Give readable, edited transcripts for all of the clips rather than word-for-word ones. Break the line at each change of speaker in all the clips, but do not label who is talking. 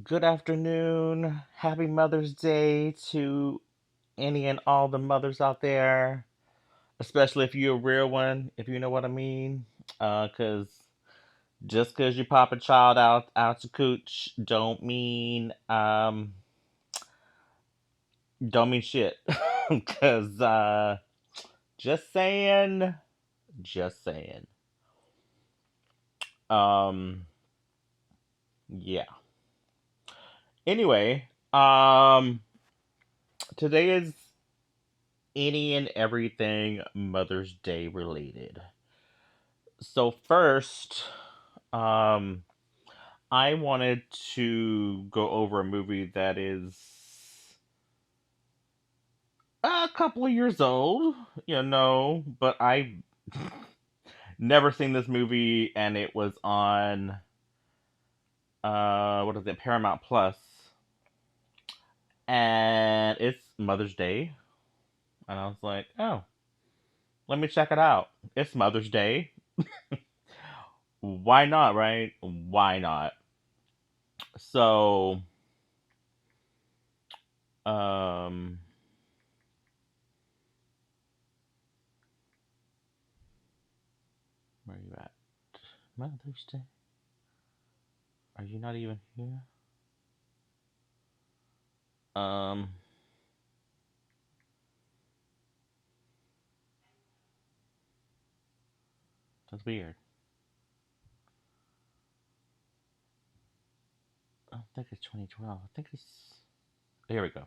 Good afternoon. Happy Mother's Day to any and all the mothers out there, especially if you're a real one, if you know what I mean. Because just because you pop a child out to cooch, don't mean shit. Because just saying, just saying. Um, yeah. Anyway, today is any and everything Mother's Day related. So first, um, I wanted to go over a movie that is a couple of years old, but I never seen this movie, and it was on what is it, Paramount Plus, and it's Mother's Day, and I was like, oh, let me check it out. It's Mother's Day. Why not, right? Why not? So, um, where are you at? Mother's Day. Are you not even here? Um, that's weird. I don't think it's 2012. I think it's. Here we go.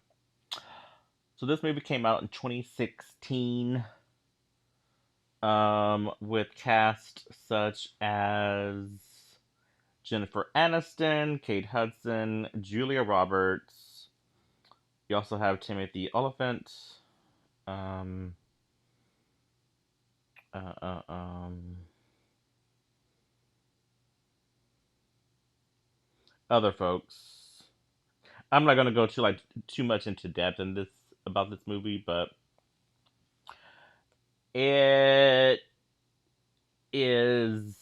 So this movie came out in 2016. With cast such as Jennifer Aniston, Kate Hudson, Julia Roberts. You also have Timothy Oliphant. Um, uh, uh, um, Other folks. I'm not gonna go too much into depth in this about this movie, but it is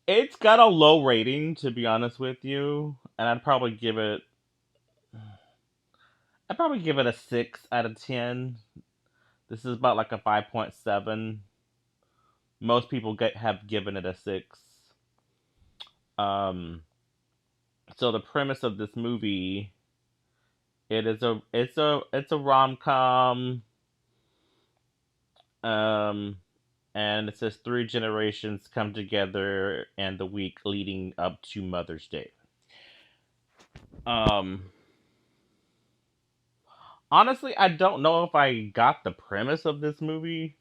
it's got a low rating, to be honest with you, and I'd probably give it a 6 out of 10. This is about like a 5.7. Most people have given it a 6. Um, so the premise of this movie, it's a rom com. Um, and it says three generations come together and the week leading up to Mother's Day. Um, Honestly, I don't know if I got the premise of this movie.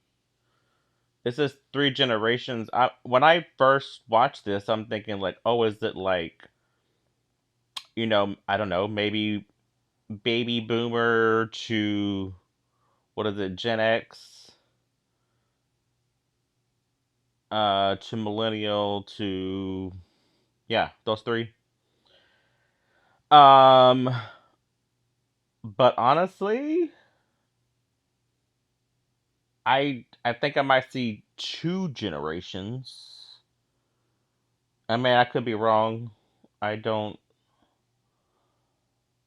It says three generations. When I first watched this, I'm thinking like, oh, is it like, I don't know, maybe baby boomer to what is it, Gen X, to millennial to yeah, those three. Um, but honestly, I think I might see two generations. I mean, I could be wrong. I don't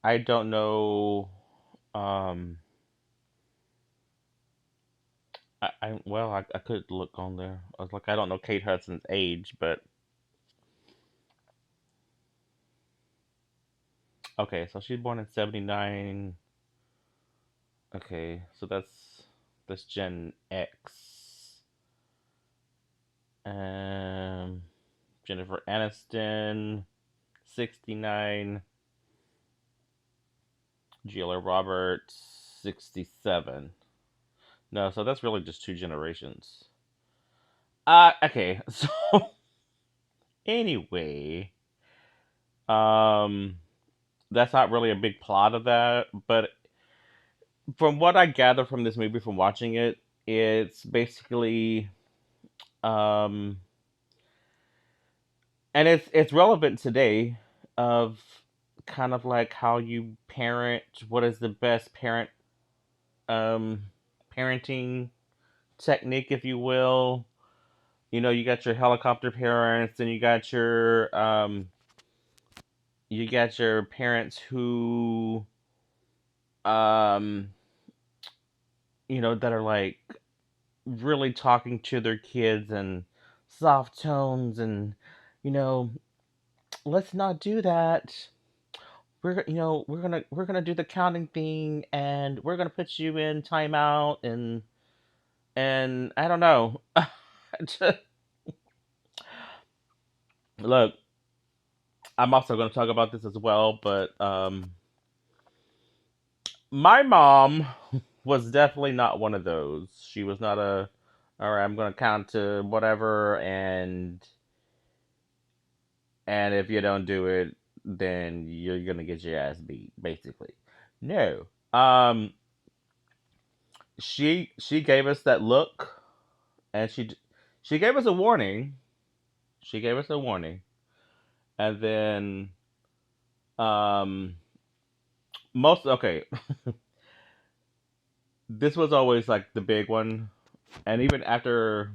I don't know. Um, I could look on there. I was like, I don't know Kate Hudson's age, but okay, so she's born in '79. Okay, so that's Gen X. Um, Jennifer Aniston, 69. Julia Roberts, 67. No, so that's really just two generations. Okay, so anyway, um, that's not really a big plot of that, but from what I gather from this movie from watching it, it's basically um and it's relevant today of kind of like how you parent, what is the best um parenting technique if you will. You got your helicopter parents, and you got your parents who um that are like really talking to their kids and soft tones, and you know let's not do that. We're gonna do the counting thing, and we're gonna put you in timeout, and I don't know. Look, I'm also gonna talk about this as well, but my mom was definitely not one of those. She was not a, all right, I'm gonna count to whatever, and if you don't do it, then you're gonna get your ass beat, basically. No. She gave us that look, and she gave us a warning. She gave us a warning, and then um most okay. This was always like the big one, and even after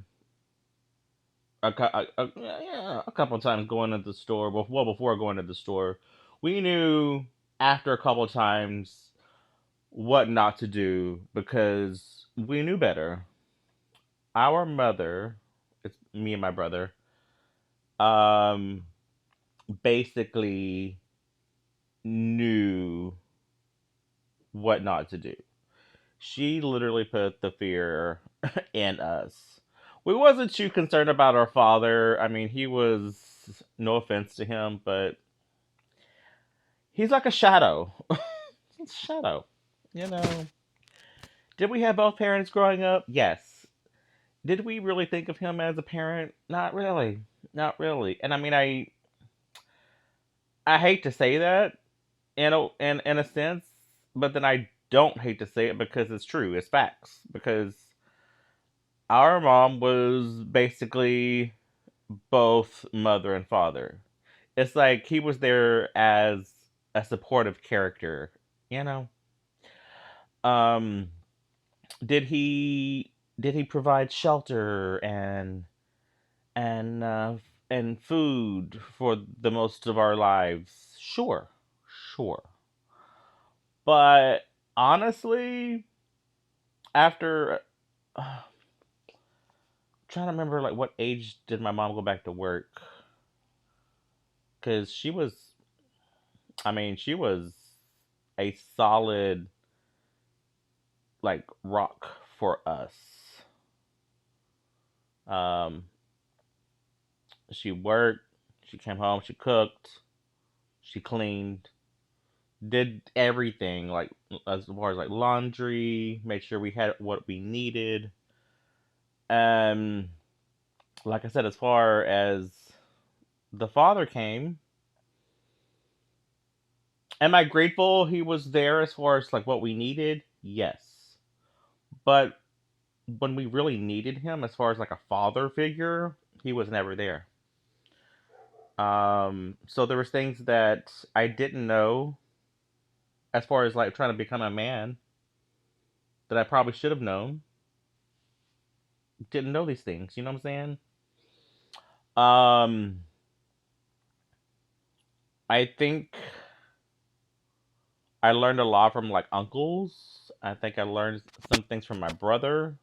yeah, a couple times going to the store, well before going to the store, we knew after a couple times what not to do because we knew better. Our mother, it's me and my brother, um, basically knew what not to do. She literally put the fear in us. We wasn't too concerned about our father. I mean, he was, no offense to him, but he's like a shadow. He's a shadow. You know. Did we have both parents growing up? Yes. Did we really think of him as a parent? Not really. Not really. And I mean, I hate to say that in a sense, but then I don't hate to say it because it's true. It's facts. Because our mom was basically both mother and father. It's like he was there as a supportive character, you know. Um, did he provide shelter and uh, and food for the most of our lives? Sure, sure. But honestly, after trying to remember like what age did my mom go back to work? Because she was a solid like rock for us. Um, she worked, she came home, she cooked, she cleaned, did everything like as far as like laundry, made sure we had what we needed. Um, like I said, as far as the father came, am I grateful he was there as far as like what we needed? Yes. But when we really needed him as far as like a father figure, he was never there. So there was things that I didn't know as far as like trying to become a man that I probably should have known. Didn't know these things, you know what I'm saying? Um I think I learned a lot from like uncles. I think I learned some things from my brother.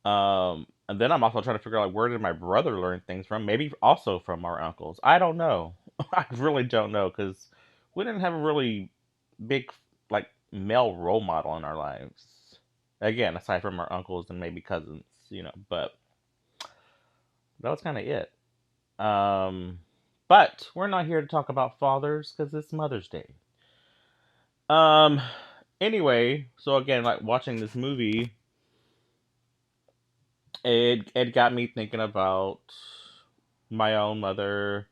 And then I'm also trying to figure out like where did my brother learn things from? Maybe also from our uncles. I don't know. I really don't know because we didn't have a really big like male role model in our lives. Again, aside from our uncles and maybe cousins, but that was kind of it. Um, but we're not here to talk about fathers because it's Mother's Day. Um, anyway, so again, like watching this movie, it got me thinking about my own mother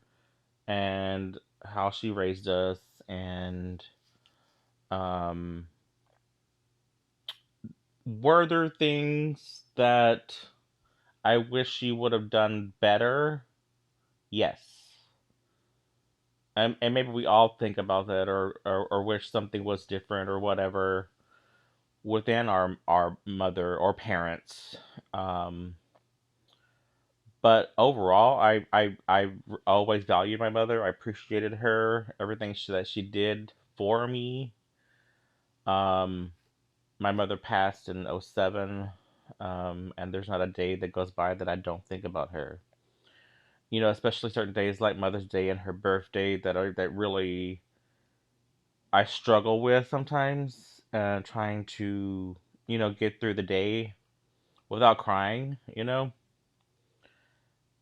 and how she raised us, and um, were there things that I wish she would have done better? Yes. And maybe we all think about that, or wish something was different or whatever within our mother or parents. Um, But overall, I always valued my mother. I appreciated her, everything that she did for me. Um, my mother passed in '07, and there's not a day that goes by that I don't think about her. Especially certain days like Mother's Day and her birthday that really I struggle with sometimes, trying to get through the day without crying.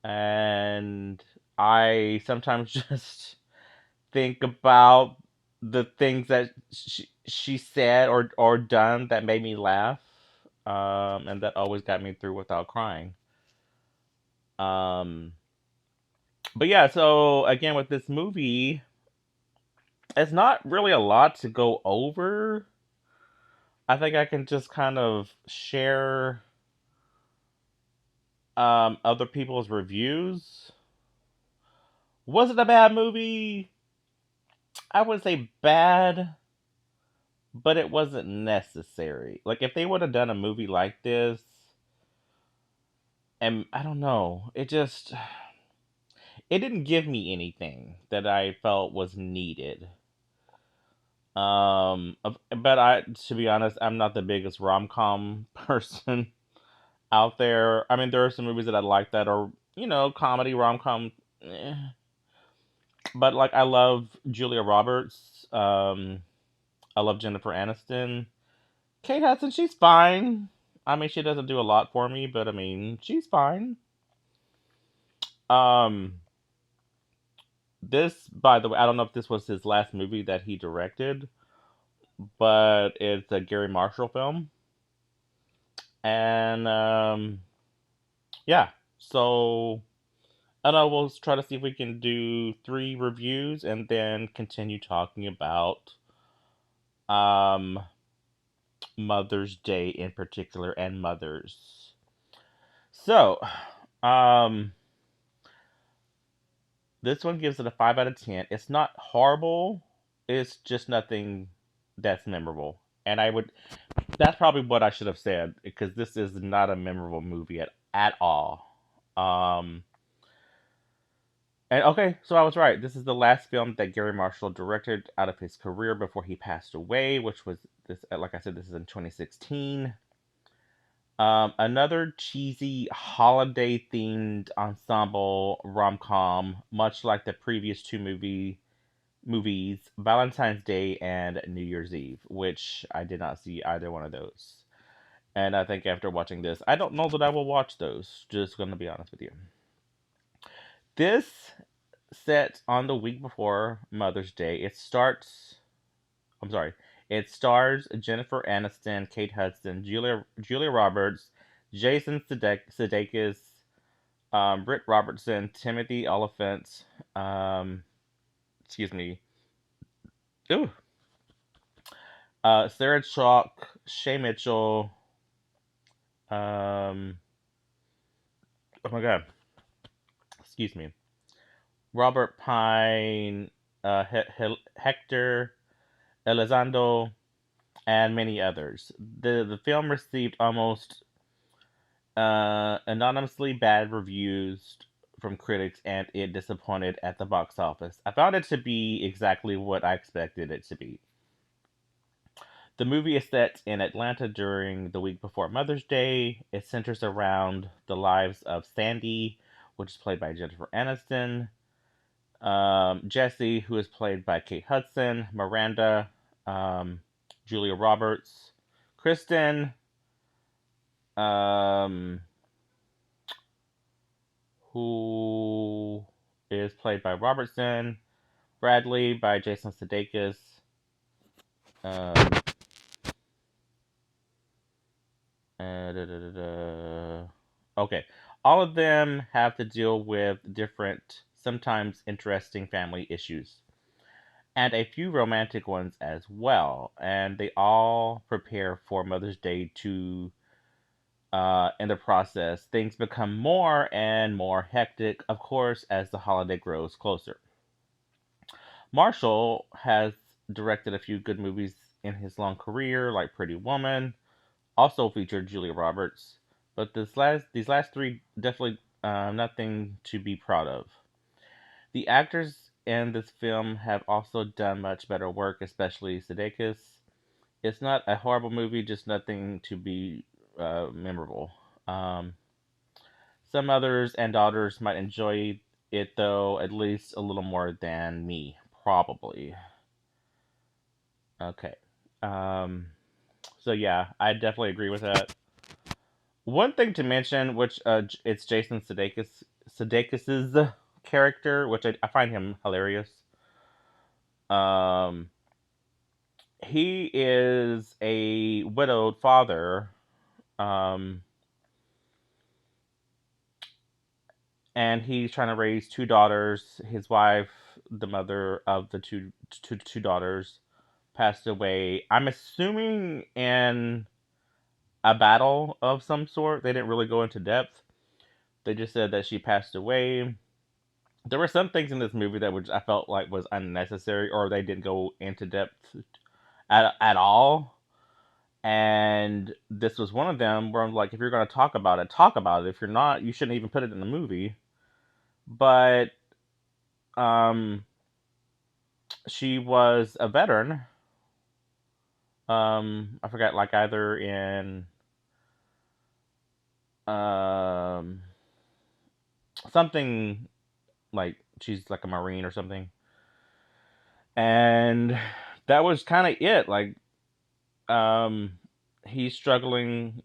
And I sometimes just think about the things that she said or done that made me laugh, and that always got me through without crying. Um, but yeah, so again with this movie, it's not really a lot to go over. I think I can just kind of share other people's reviews. Was it a bad movie? I would say bad, but it wasn't necessary. Like if they would have done a movie like this, and I don't know, it didn't give me anything that I felt was needed. But to be honest, I'm not the biggest rom com person out there. I mean, there are some movies that I like that are comedy rom com, but like I love Julia Roberts. I love Jennifer Aniston. Kate Hudson, she's fine. I mean, she doesn't do a lot for me, but I mean, she's fine. Um, this, by the way, I don't know if this was his last movie that he directed, but it's a Gary Marshall film, and yeah. So I don't know. We'll try to see if we can do 3 reviews and then continue talking about um Mother's Day in particular and mothers. So, um, this one gives it a 5 out of 10. It's not horrible. It's just nothing that's memorable. And that's probably what I should have said because this is not a memorable movie at all. Um, and okay, so I was right. This is the last film that Gary Marshall directed out of his career before he passed away, which was this. Like I said, this is in 2016. Another cheesy holiday themed ensemble rom com, much like the previous two movies, Valentine's Day and New Year's Eve, which I did not see either one of those. And I think after watching this, I don't know that I will watch those. Just gonna be honest with you. This set on the week before Mother's Day. It starts. I'm sorry. It stars Jennifer Aniston, Kate Hudson, Julia Roberts, Jason Sudeikis, Britt Robertson, Timothy Oliphant, excuse me, ooh, Sarah Chalk, Shay Mitchell, um, oh my god, excuse me, Robert Pine, Hector Elizondo, and many others. The film received almost anonymously bad reviews from critics, and it disappointed at the box office. I found it to be exactly what I expected it to be. The movie is set in Atlanta during the week before Mother's Day. It centers around the lives of Sandy, which is played by Jennifer Aniston, Jesse, who is played by Kate Hudson, Miranda, um, Julia Roberts, Kristen, um, who is played by Robertson, Bradley by Jason Sudeikis. Um, da, da, da, da. Okay, all of them have to deal with different, sometimes interesting family issues, and a few romantic ones as well. And they all prepare for Mother's Day to. In the process, things become more and more hectic, of course, as the holiday grows closer. Marshall has directed a few good movies in his long career, like Pretty Woman, also featured Julia Roberts. But these last 3 definitely nothing to be proud of. The actors in this film have also done much better work, especially Sudeikis. It's not a horrible movie, just nothing to be memorable. Um, some mothers and daughters might enjoy it, though, at least a little more than me, probably. Okay. Um, so yeah, I definitely agree with that. One thing to mention, which it's Jason Sudeikis's character, which I find him hilarious. Um, he is a widowed father, um, and he's trying to raise two daughters. His wife, the mother of the two daughters, passed away. I'm assuming in a battle of some sort. They didn't really go into depth. They just said that she passed away. There were some things in this movie that which I felt like was unnecessary, or they didn't go into depth at all. And this was one of them where I'm like, if you're going to talk about it, talk about it. If you're not, you shouldn't even put it in the movie. But um, she was a veteran. I forgot, like either in um something like she's like a marine or something, and that was kind of it. Like, um, he's struggling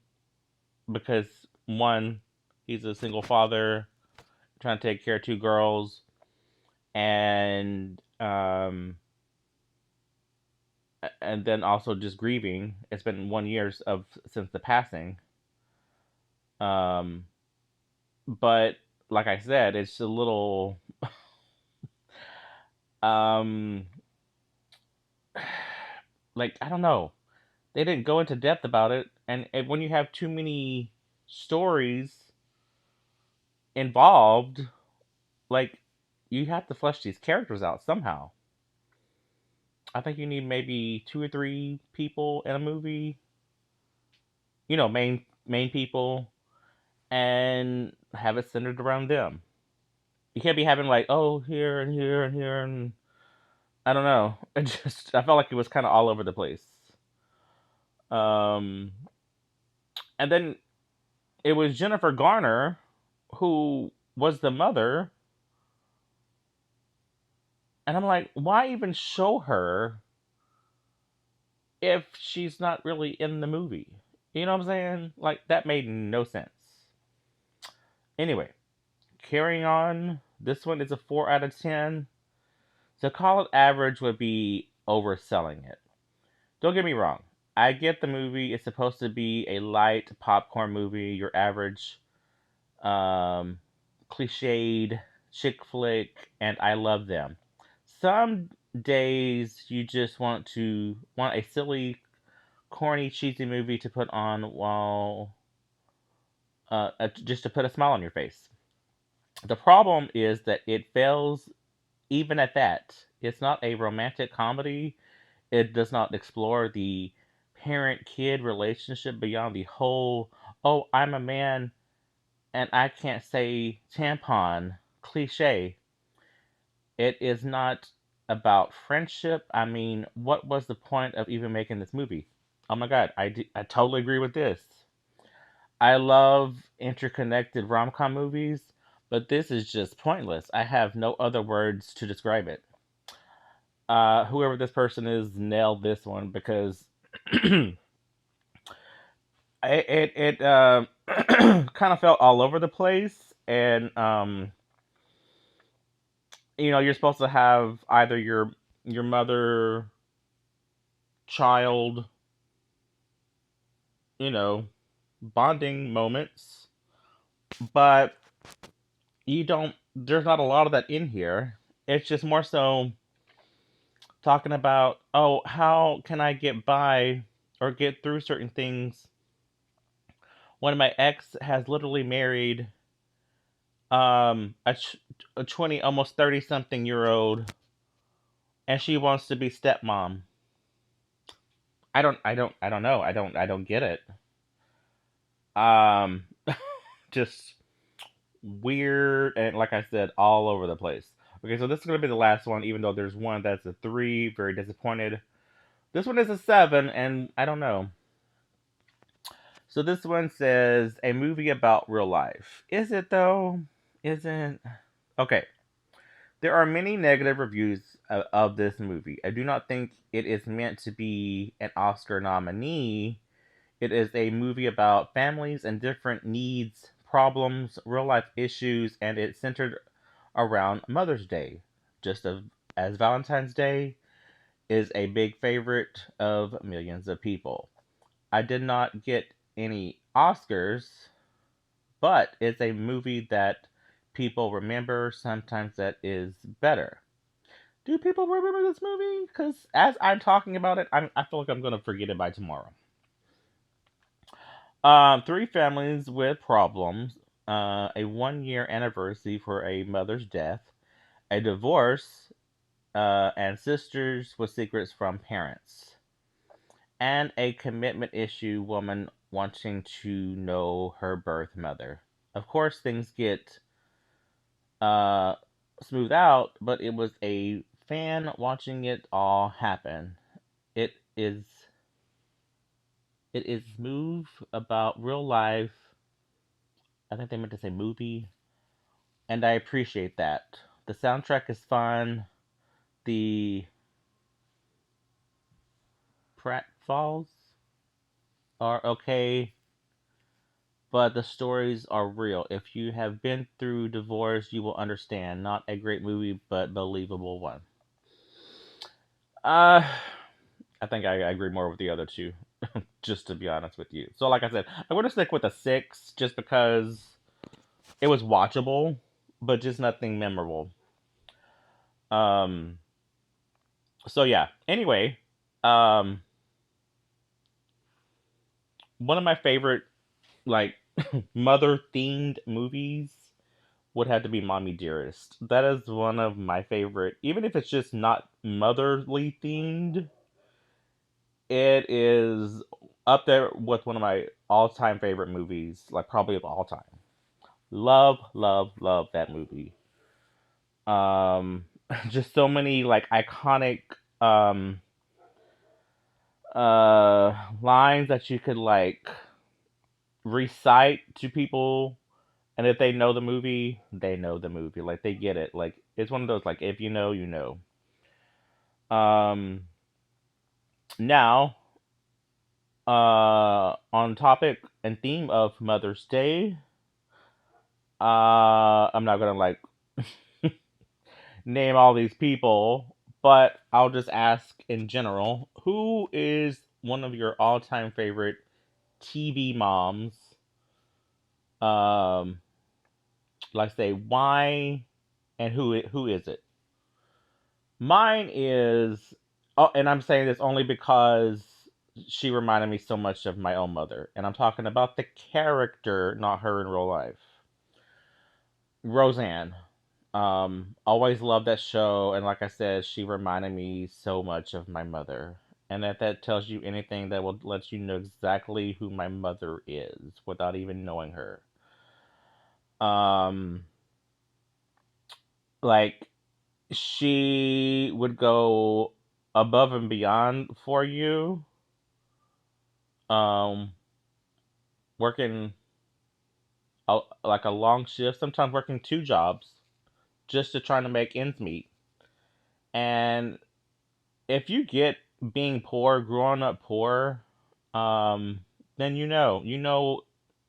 because one, he's a single father trying to take care of two girls, and and then also just grieving. It's been 1 year of since the passing. Um, but like I said, it's a little um like I don't know. They didn't go into depth about it, and when you have too many stories involved, like you have to flesh these characters out somehow. I think you need maybe two or three people in a movie, main people, and have it centered around them. You can't be having like, oh, here and here and here and I don't know. I felt like it was kind of all over the place. Um, and then it was Jennifer Garner who was the mother, and I'm like, why even show her if she's not really in the movie? You know what I'm saying? Like that made no sense. Anyway, carrying on. This one is a 4 out of 10. To call it average would be overselling it. Don't get me wrong. I get the movie. It's supposed to be a light popcorn movie, your average um, cliched chick flick, and I love them. Some days you just want a silly, corny, cheesy movie to put on while just to put a smile on your face. The problem is that it fails even at that. It's not a romantic comedy. It does not explore the parent kid relationship beyond the whole, oh, I'm a man and I can't say tampon cliche. It is not about friendship. I mean, what was the point of even making this movie? Oh my god, I totally agree with this. I love interconnected rom com movies, but this is just pointless. I have no other words to describe it. Whoever this person is nailed this one because it kind of felt all over the place, and you're supposed to have either your mother child, you know, bonding moments, but you don't. There's not a lot of that in here. It's just more so talking about, oh, how can I get by or get through certain things when my ex has literally married a, a 20 almost 30 something year old, and she wants to be stepmom. I don't know. I don't get it. Um just weird, and like I said, all over the place. Okay, so this is gonna be the last one, even though there's one that's a 3, very disappointed. This one is a 7, and I don't know. So this one says a movie about real life. Is it though? Isn't okay. There are many negative reviews of this movie. I do not think it is meant to be an Oscar nominee. It is a movie about families and different needs, problems, real life issues, and it's centered around Mother's Day. Just as Valentine's Day is a big favorite of millions of people. I did not get any Oscars, but it's a movie that people remember. Sometimes that is better. Do people remember this movie? Because as I'm talking about it, I feel like I'm going to forget it by tomorrow. Three families with problems, a 1 year anniversary for a mother's death, a divorce, and sisters with secrets from parents, and a commitment issue woman wanting to know her birth mother. Of course, things get uh, smoothed out, but it was a fan watching it all happen. It is it is smooth about real life. I think they meant to say movie, and I appreciate that. The soundtrack is fun. The pratfalls are okay, but the stories are real. If you have been through divorce, you will understand. Not a great movie, but believable one. Uh, I think I agree more with the other two, just to be honest with you. So, like I said, I'm going to stick with a 6 just because it was watchable, but just nothing memorable. Um, so yeah. Anyway, um, one of my favorite like mother themed movies would have to be Mommy Dearest. That is one of my favorite, even if it's just not motherly themed. It is up there with one of my all time favorite movies, like probably of all time. Love, love, love that movie. Um, just so many like iconic um lines that you could like recite to people, and if they know the movie, they know the movie. Like they get it. Like it's one of those like if you know, you know. Now, on topic and theme of Mother's Day, I'm not gonna like name all these people, but I'll just ask in general, who is one of your all-time favorite TV moms? Um, like say why and who is it? Mine is, oh, and I'm saying this only because she reminded me so much of my own mother, and I'm talking about the character, not her in real life. Roseanne. Always loved that show, and like I said, she reminded me so much of my mother. And if that tells you anything, that will let you know exactly who my mother is without even knowing her. Um, like she would go above and beyond for you. Um, working like a long shift, sometimes working two jobs just to try to make ends meet. And if you get being poor, growing up poor, um, then you know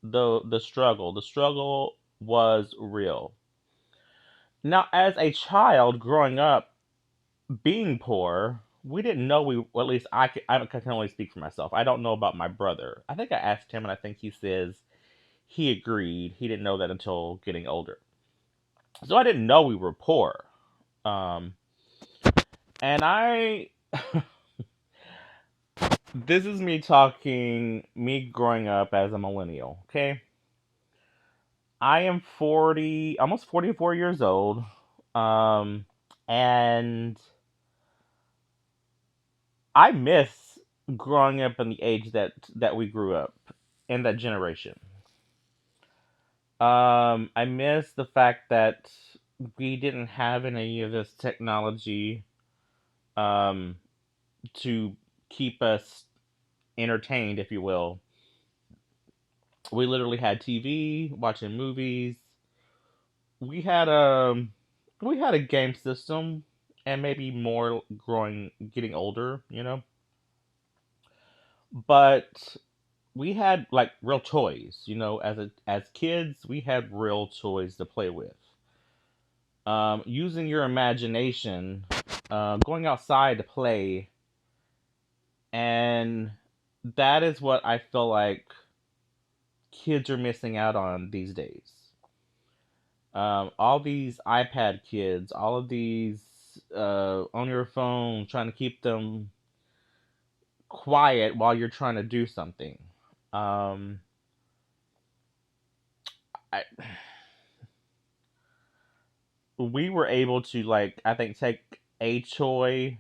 the struggle. The struggle was real. Now, as a child growing up, being poor, we didn't know we. Well, at least I can only speak for myself. I don't know about my brother. I think I asked him, and I think he says he agreed. He didn't know that until getting older. So I didn't know we were poor. Um, and this is me talking, me growing up as a millennial, okay? I am 40, almost 44 years old. Um, and I miss growing up in the age that we grew up in that generation. I miss the fact that we didn't have any of this technology um, to keep us entertained, if you will. We literally had TV, watching movies. We had we had a game system, and maybe more growing, getting older, you know. But we had like real toys, you know. As kids, we had real toys to play with. Using your imagination, going outside to play, and that is what I feel like kids are missing out on these days. All these iPad kids, all of these on your phone, trying to keep them quiet while you're trying to do something. Um, I, we were able to like I think take a toy,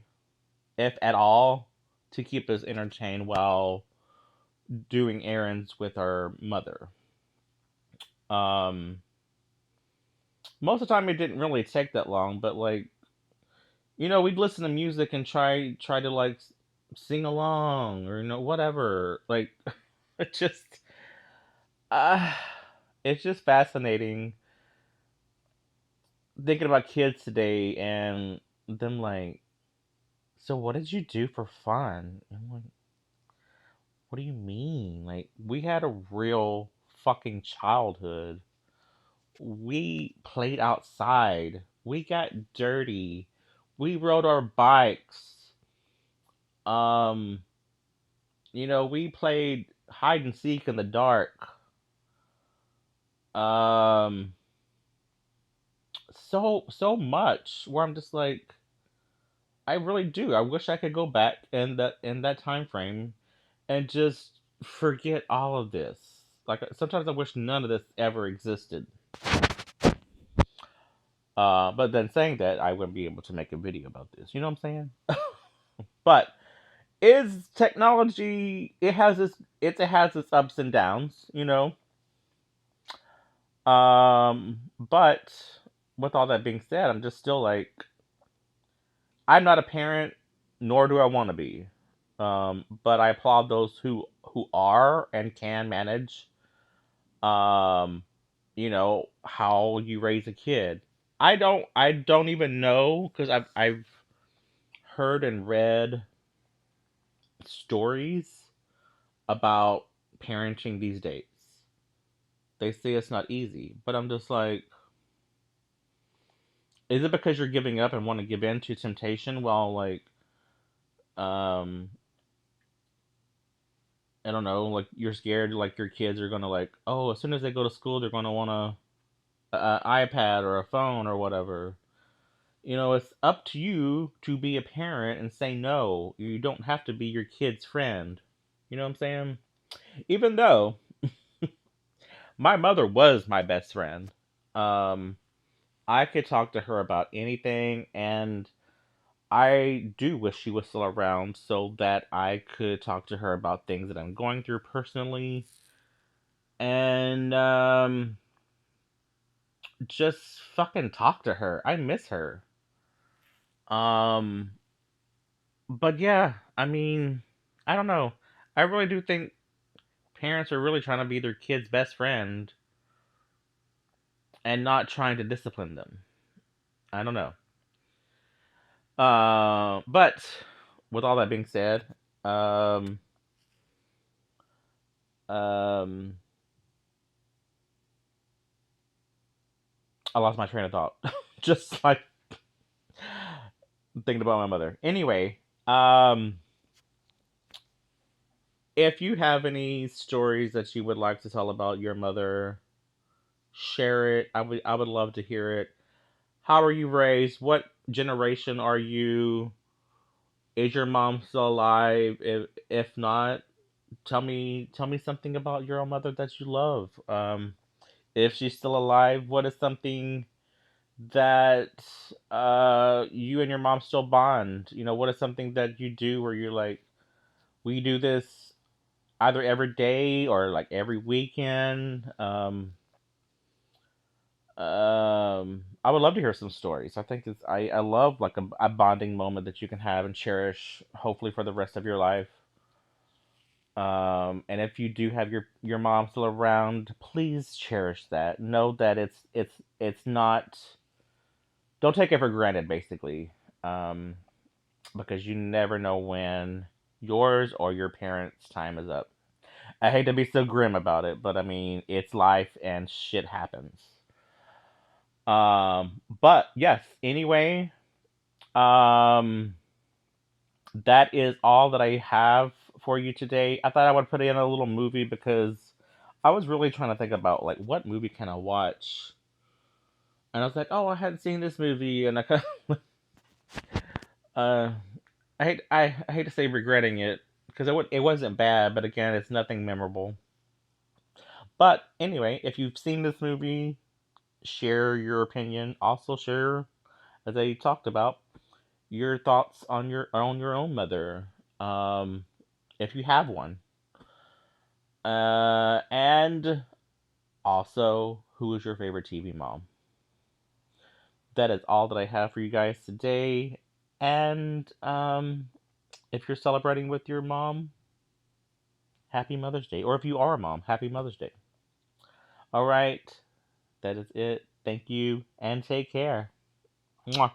if at all, to keep us entertained while doing errands with our mother. Um, Most of the time it didn't really take that long, but like we'd listen to music and try to like sing along or whatever. Like it just uh it's just fascinating thinking about kids today and them like, so what did you do for fun? I'm like, what do you mean? Like we had a real fucking childhood. We played outside. We got dirty. We rode our bikes. Um, we played hide and seek in the dark. Um, so much where I'm just like, I really do. I wish I could go back in that time frame and just forget all of this. Like sometimes I wish none of this ever existed. But then saying that, I wouldn't be able to make a video about this. You know what I'm saying? But is technology? It has its ups and downs. But with all that being said, I'm just still like, I'm not a parent, nor do I want to be. But I applaud those who are and can manage. Um, how you raise a kid. I don't even know because I've heard and read stories about parenting these days. They say it's not easy, but I'm just like, is it because you're giving up and want to give in to temptation while like um I don't know, like you're scared like your kids are gonna like, oh, as soon as they go to school they're gonna want a iPad or a phone or whatever. It's up to you to be a parent and say no. You don't have to be your kid's friend. You know what I'm saying? Even though my mother was my best friend, um, I could talk to her about anything, and I do wish she was still around so that I could talk to her about things that I'm going through personally and just fucking talk to her. I miss her. Um, but yeah, I mean, I don't know. I really do think parents are really trying to be their kid's best friend and not trying to discipline them. I don't know. But with all that being said, um, um, I lost my train of thought. Just like thinking about my mother. Anyway, if you have any stories that you would like to tell about your mother, share it. I would love to hear it. How are you raised? What generation are you? Is your mom still alive? If not, tell me something about your own mother that you love. If she's still alive, what is something that you and your mom still bond? What is something that you do where you're like, we do this either every day or like every weekend. I would love to hear some stories. I think I love like a bonding moment that you can have and cherish, hopefully for the rest of your life. And if you do have your mom still around, please cherish that. Know that it's not. Don't take it for granted, basically, um, because you never know when yours or your parents' time is up. I hate to be so grim about it, but I mean it's life and shit happens. But yes. Anyway, um, that is all that I have for you today. I thought I would put in a little movie because I was really trying to think about like what movie can I watch, and I was like, oh, I hadn't seen this movie, and I kind of, uh, I hate to say regretting it because it wasn't bad, but again, it's nothing memorable. But anyway, if you've seen this movie, share your opinion. Also share, as I talked about, your thoughts on your own mother, um, if you have one. And also, who is your favorite TV mom? That is all that I have for you guys today. And if you're celebrating with your mom, happy Mother's Day. Or if you are a mom, happy Mother's Day. All right, that is it. Thank you and take care. Mwah.